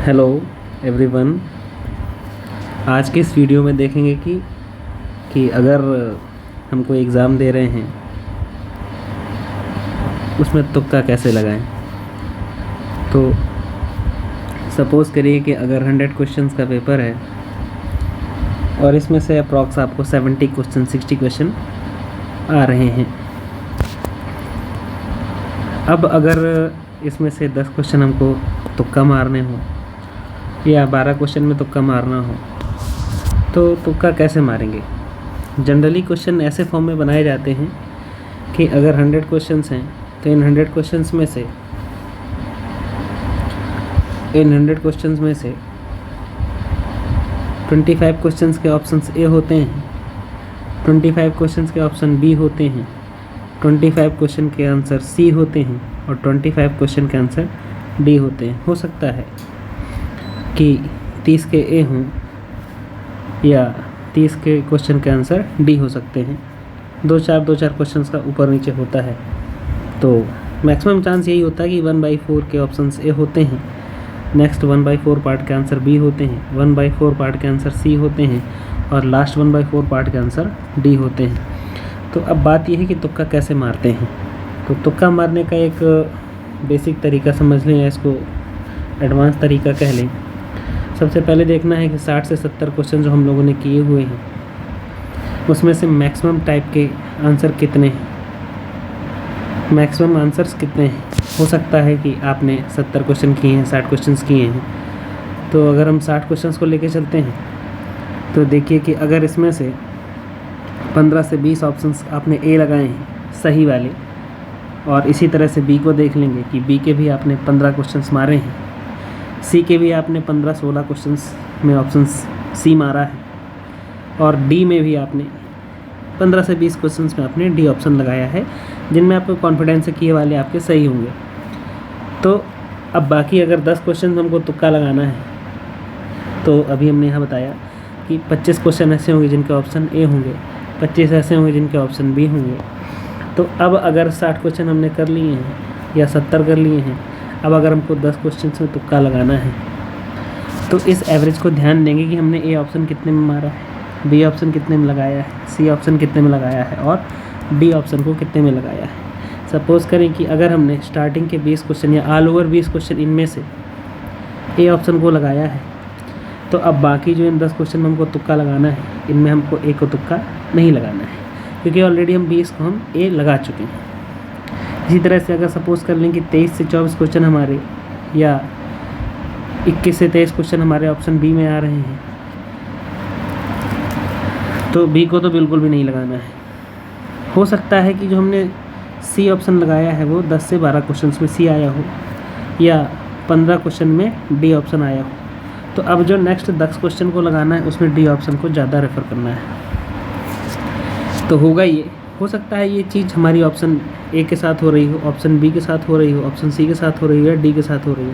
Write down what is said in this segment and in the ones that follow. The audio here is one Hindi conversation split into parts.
Hello everyone. आज के इस वीडियो में देखेंगे कि अगर हम कोई एग्ज़ाम दे रहे हैं उसमें तुक्का कैसे लगाएं। तो सपोज़ करिए कि अगर 100 क्वेश्चंस का पेपर है और इसमें से अप्रॉक्स आपको 70 क्वेश्चन 60 क्वेश्चन आ रहे हैं। अब अगर इसमें से 10 क्वेश्चन हमको तुक्का मारने हो या 12 क्वेश्चन में तुक्का मारना हो तो तुक्का कैसे मारेंगे। जनरली क्वेश्चन ऐसे फॉर्म में बनाए जाते हैं कि अगर 100 क्वेश्चंस हैं तो इन 100 क्वेश्चंस में से 25 क्वेश्चंस के ऑप्शंस ए होते हैं, 25 क्वेश्चंस के ऑप्शन बी होते हैं, 25 क्वेश्चन के आंसर सी होते हैं और 25 क्वेश्चन के आंसर डी होते हैं। हो सकता है कि 30 के ए हों या 30 के क्वेश्चन के आंसर डी हो सकते हैं। दो चार क्वेश्चंस का ऊपर नीचे होता है, तो मैक्सिमम चांस यही होता है कि 1/4 के ऑप्शंस ए होते हैं, नेक्स्ट 1/4 पार्ट के आंसर बी होते हैं, 1/4 पार्ट के आंसर सी होते हैं और लास्ट 1/4 पार्ट के आंसर डी होते हैं। तो अब बात यह है कि तुक्का कैसे मारते हैं। तो तुक्का मारने का एक बेसिक तरीका समझ लें या इसको एडवांस तरीका कह लें। सबसे पहले देखना है कि 60 से 70 क्वेश्चन जो हम लोगों ने किए हुए हैं उसमें से मैक्सिमम टाइप के आंसर कितने हैं, मैक्सिमम आंसर्स कितने हैं। हो सकता है कि आपने 70 क्वेश्चन किए हैं, 60 क्वेश्चंस किए हैं। तो अगर हम 60 क्वेश्चंस को लेके चलते हैं तो देखिए कि अगर इसमें से 15 से 20 ऑप्शंस आपने ए लगाए हैं सही वाले, और इसी तरह से बी को देख लेंगे कि बी के भी आपने 15 क्वेश्चंस मारे हैं, सी के भी आपने 15-16 क्वेश्चंस में ऑप्शंस सी मारा है और डी में भी आपने 15 से 20 क्वेश्चंस में आपने डी ऑप्शन लगाया है, जिनमें आपको कॉन्फिडेंस है कि ये वाले आपके सही होंगे। तो अब बाकी अगर 10 क्वेश्चन हमको तुक्का लगाना है तो अभी हमने यहाँ बताया कि 25 क्वेश्चन ऐसे होंगे जिनके ऑप्शन ए होंगे, 25 ऐसे होंगे जिनके ऑप्शन बी होंगे। तो अब अगर 60 क्वेश्चन हमने कर लिए हैं या 70 कर लिए हैं, अब अगर हमको 10 क्वेश्चन में तुक्का लगाना है तो इस एवरेज को ध्यान देंगे कि हमने ए ऑप्शन कितने में मारा है, बी ऑप्शन कितने में लगाया है, सी ऑप्शन कितने में लगाया है और डी ऑप्शन को कितने में लगाया है। सपोज़ करें कि अगर हमने स्टार्टिंग के 20 क्वेश्चन या ऑल ओवर 20 क्वेश्चन इनमें से ए ऑप्शन को लगाया है, तो अब बाकी जो इन 10 क्वेश्चन में हमको तुक्का लगाना है इनमें हमको ए को तुक्का नहीं लगाना है, क्योंकि ऑलरेडी हम 20 को हम ए लगा चुके हैं। इसी तरह से अगर सपोज़ कर लें कि 23 से 24 क्वेश्चन हमारे या 21 से 23 क्वेश्चन हमारे ऑप्शन बी में आ रहे हैं, तो बी को तो बिल्कुल भी नहीं लगाना है। हो सकता है कि जो हमने सी ऑप्शन लगाया है वो 10 से 12 क्वेश्चन में सी आया हो या 15 क्वेश्चन में डी ऑप्शन आया हो, तो अब जो नेक्स्ट 10 क्वेश्चन को लगाना है उसमें डी ऑप्शन को ज़्यादा रेफ़र करना है। तो होगा ये, हो सकता है ये चीज़ हमारी ऑप्शन ए के साथ हो रही हो, ऑप्शन बी के साथ हो रही हो, ऑप्शन सी के साथ हो रही हो या डी के साथ हो रही हो।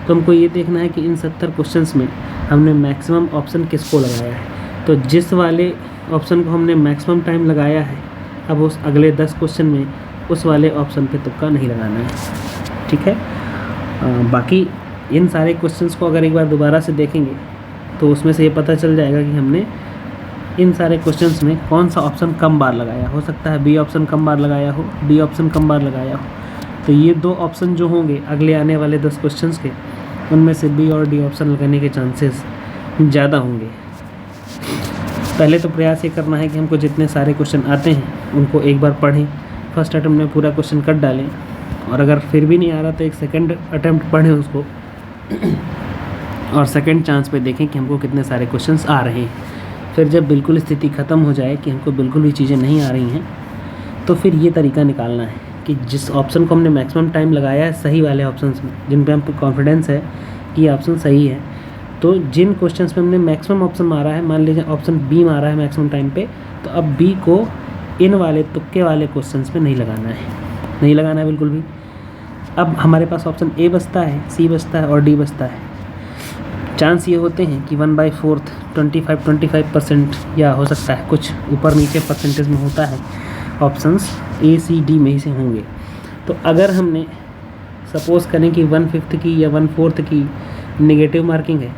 तो हमको ये देखना है कि इन 70 क्वेश्चंस में हमने मैक्सिमम ऑप्शन किसको लगाया है। तो जिस वाले ऑप्शन को हमने मैक्सिमम टाइम लगाया है, अब उस अगले 10 क्वेश्चन में उस वाले ऑप्शन पे तुक्का नहीं लगाना है। ठीक है। बाकी इन सारे क्वेश्चंस को अगर एक बार दोबारा से देखेंगे तो उसमें से ये पता चल जाएगा कि हमने इन सारे क्वेश्चंस में कौन सा ऑप्शन कम बार लगाया। हो सकता है बी ऑप्शन कम बार लगाया हो, डी ऑप्शन कम बार लगाया हो। तो ये दो ऑप्शन जो होंगे अगले आने वाले 10 क्वेश्चंस के, उनमें से बी और डी ऑप्शन लगाने के चांसेस ज़्यादा होंगे। पहले तो प्रयास ये करना है कि हमको जितने सारे क्वेश्चन आते हैं उनको एक बार पढ़ें, फर्स्ट अटैम्प्ट में पूरा क्वेश्चन कर डालें, और अगर फिर भी नहीं आ रहा तो एक सेकेंड अटैम्प्ट पढ़ें उसको और सेकेंड चांस पे देखें कि हमको कितने सारे क्वेश्चंस आ रहे हैं। फिर जब बिल्कुल स्थिति ख़त्म हो जाए कि हमको बिल्कुल भी चीज़ें नहीं आ रही हैं, तो फिर ये तरीका निकालना है कि जिस ऑप्शन को हमने मैक्सिमम टाइम लगाया है सही वाले ऑप्शंस में, जिन पे हमको कॉन्फिडेंस है कि ये ऑप्शन सही है, तो जिन क्वेश्चंस में हमने मैक्सिमम ऑप्शन मारा है, मान लीजिए ऑप्शन बी मारा है मैक्सिमम टाइम पे, तो अब बी को इन वाले तुक्के वाले क्वेश्चंस में नहीं लगाना है, नहीं लगाना है बिल्कुल भी। अब हमारे पास ऑप्शन ए बचता है, सी बचता है और डी बचता है। चांस ये होते हैं कि 1/4 25% या हो सकता है कुछ ऊपर नीचे परसेंटेज में होता है, ऑप्शंस ए सी डी में ही से होंगे। तो अगर हमने सपोज़ करें कि 1/5 की या 1/4 की नेगेटिव मार्किंग है।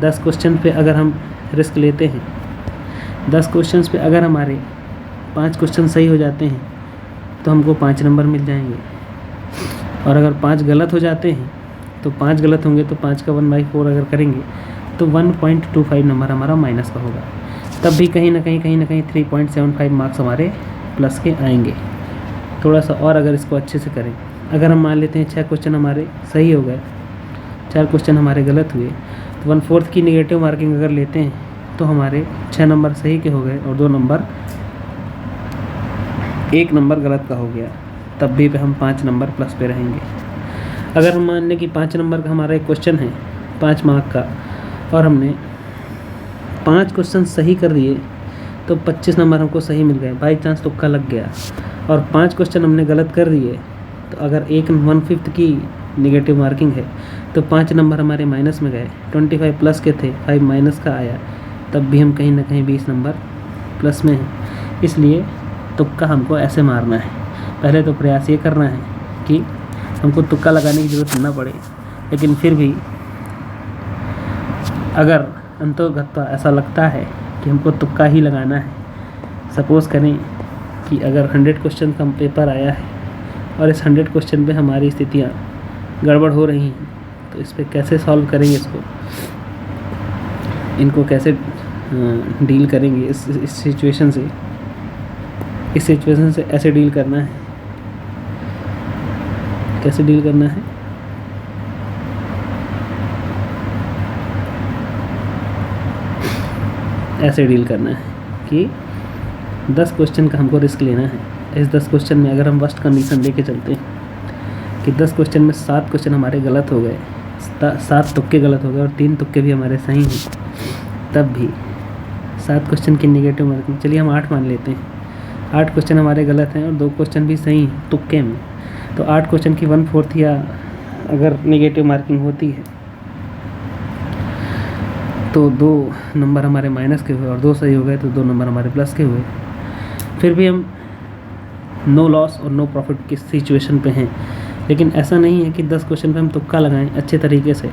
10 क्वेश्चन पे अगर हम रिस्क लेते हैं, 10 क्वेश्चन पे अगर हमारे 5 क्वेश्चन सही हो जाते हैं तो हमको 5 नंबर मिल जाएंगे, और अगर 5 गलत हो जाते हैं तो 5 गलत होंगे तो 5 का 1/4 अगर करेंगे तो 1.25 नंबर हमारा माइनस का होगा। तब भी कहीं ना कहीं 3.75 मार्क्स हमारे प्लस के आएंगे। थोड़ा सा और अगर इसको अच्छे से करें, अगर हम मान लेते हैं 6 क्वेश्चन हमारे सही हो गए, 4 क्वेश्चन हमारे गलत हुए, तो 1/4 की नेगेटिव मार्किंग अगर लेते हैं तो हमारे 6 नंबर सही के हो गए और 1 नंबर गलत का हो गया। तब भी पे हम 5 नंबर प्लस पे रहेंगे। अगर हम मान लें कि 5 नंबर का हमारा एक क्वेश्चन है 5 मार्क का, और हमने 5 क्वेश्चन सही कर दिए तो 25 नंबर हमको सही मिल गए, बाई चांस तुक्का लग गया। और 5 क्वेश्चन हमने गलत कर दिए तो अगर 1/5 की नेगेटिव मार्किंग है तो 5 नंबर हमारे माइनस में गए। 25 प्लस के थे, 5 माइनस का आया, तब भी हम कहीं ना कहीं 20 नंबर प्लस में हैं। इसलिए तुक्का हमको ऐसे मारना है। पहले तो प्रयास ये करना है कि हमको तुक्का लगाने की ज़रूरत ना पड़े, लेकिन फिर भी अगर अंततोगत्वा ऐसा लगता है कि हमको तुक्का ही लगाना है, सपोज़ करें कि अगर 100 क्वेश्चन का पेपर आया है और इस 100 क्वेश्चन पे हमारी स्थितियाँ गड़बड़ हो रही हैं, तो इस पर कैसे सॉल्व करेंगे, इनको कैसे डील करेंगे, इस सिचुएशन से ऐसे डील करना है। कैसे डील करना है? ऐसे डील करना है कि 10 क्वेश्चन का हमको रिस्क लेना है। इस 10 क्वेश्चन में अगर हम फर्स्ट कंडीशन लेके चलते हैं कि 10 क्वेश्चन में 7 क्वेश्चन हमारे गलत हो गए, 7 तुक्के गलत हो गए और 3 तुक्के भी हमारे सही हैं, तब भी 7 क्वेश्चन की नेगेटिव मार्किंग, चलिए हम 8 मान लेते हैं, 8 क्वेश्चन हमारे गलत हैं और 2 क्वेश्चन भी सही हैं तुक्के में, तो 8 क्वेश्चन की 1/4 या अगर नेगेटिव मार्किंग होती है तो 2 नंबर हमारे माइनस के हुए और 2 सही हो गए तो 2 नंबर हमारे प्लस के हुए। फिर भी हम नो लॉस और नो प्रॉफिट की सिचुएशन पे हैं। लेकिन ऐसा नहीं है कि 10 क्वेश्चन पे हम तुक्का लगाएं अच्छे तरीके से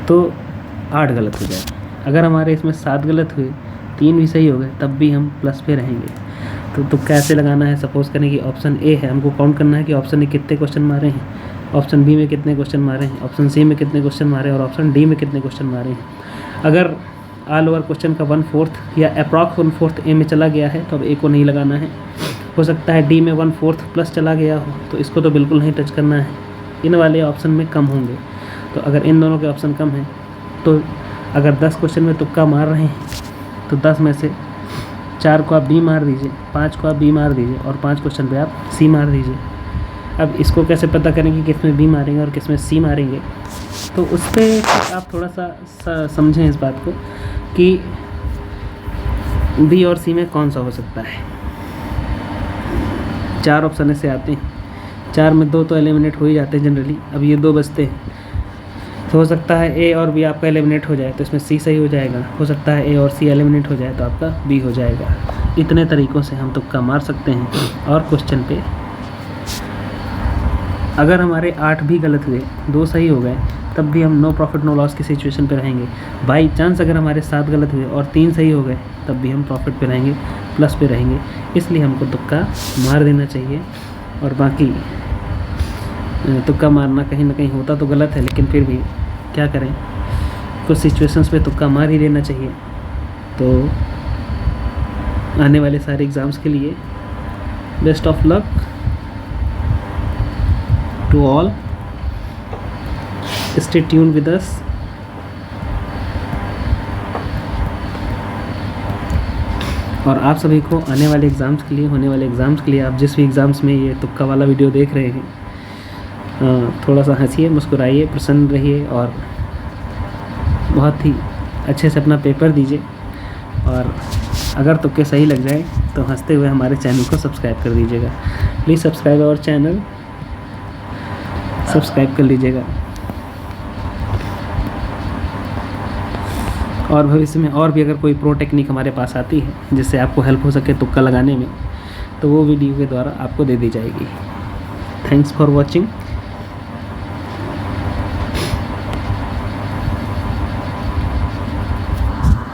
तो 8 गलत हो जाए। अगर हमारे इसमें 7 गलत हुए, 3 भी सही हो गए, तब भी हम प्लस पे रहेंगे। तो तुक्का ऐसे लगाना है, सपोज़ करें कि ऑप्शन ए है, हमको काउंट करना है कि ऑप्शन ए कितने क्वेश्चन मारे हैं, ऑप्शन बी में कितने क्वेश्चन मारे हैं, ऑप्शन सी में कितने क्वेश्चन मारे हैं और ऑप्शन डी में कितने क्वेश्चन मारे हैं। अगर ऑल ओवर क्वेश्चन का 1/4 या अप्रॉक्स 1/4 ए में चला गया है तो अब ए को नहीं लगाना है। हो सकता है डी में 1/4 प्लस चला गया हो, तो इसको तो बिल्कुल नहीं टच करना है। इन वाले ऑप्शन में कम होंगे, तो अगर इन दोनों के ऑप्शन कम हैं तो अगर 10 क्वेश्चन में तुक्का मार रहे हैं तो 10 में से 4 को आप बी मार दीजिए, 5 को आप बी मार दीजिए और 5 क्वेश्चन पे आप सी मार दीजिए। अब इसको कैसे पता करेंगे किस में बी मारेंगे और किस में सी मारेंगे, तो उस पर आप थोड़ा सा समझें इस बात को कि बी और सी में कौन सा हो सकता है। 4 ऑप्शन ऐसे आते हैं, 4 में 2 तो एलिमिनेट हो ही जाते हैं जनरली, अब ये 2 बचते हैं, तो हो सकता है ए और बी आपका एलिमिनेट हो जाए तो इसमें सी सही हो जाएगा, हो सकता है ए और सी एलिमिनेट हो जाए तो आपका बी हो जाएगा। इतने तरीक़ों से हम तुक्का मार सकते हैं। और क्वेश्चन पे अगर हमारे 8 भी गलत हुए, 2 सही हो गए, तब भी हम नो प्रॉफिट नो लॉस की सिचुएशन पे रहेंगे। बाई चांस अगर हमारे 7 गलत हुए और 3 सही हो गए, तब भी हम प्रॉफिट पे रहेंगे, प्लस पे रहेंगे। इसलिए हमको तुक्का मार देना चाहिए। और बाकी तुक्का मारना कहीं ना कहीं होता तो गलत है, लेकिन फिर भी क्या करें, कुछ सिचुएशंस पे तुक्का मार ही देना चाहिए। तो आने वाले सारे एग्ज़ाम्स के लिए best of luck to all, stay tune with us. और आप सभी को आने वाले एग्ज़ाम्स के लिए, होने वाले एग्ज़ाम्स के लिए, आप जिस भी एग्ज़ाम्स में ये तुक्का वाला वीडियो देख रहे हैं, थोड़ा सा हंसिए, मुस्कुराइए, प्रसन्न रहिए और बहुत ही अच्छे से अपना पेपर दीजिए। और अगर तुक्के सही लग जाए तो हंसते हुए हमारे चैनल को सब्सक्राइब कर दीजिएगा। Please subscribe our channel, subscribe कर लीजिएगा। और भविष्य में और भी अगर कोई प्रो टेक्निक हमारे पास आती है जिससे आपको हेल्प हो सके तुक्का लगाने में, तो वो वीडियो के द्वारा आपको दे दी जाएगी। Thanks for watching.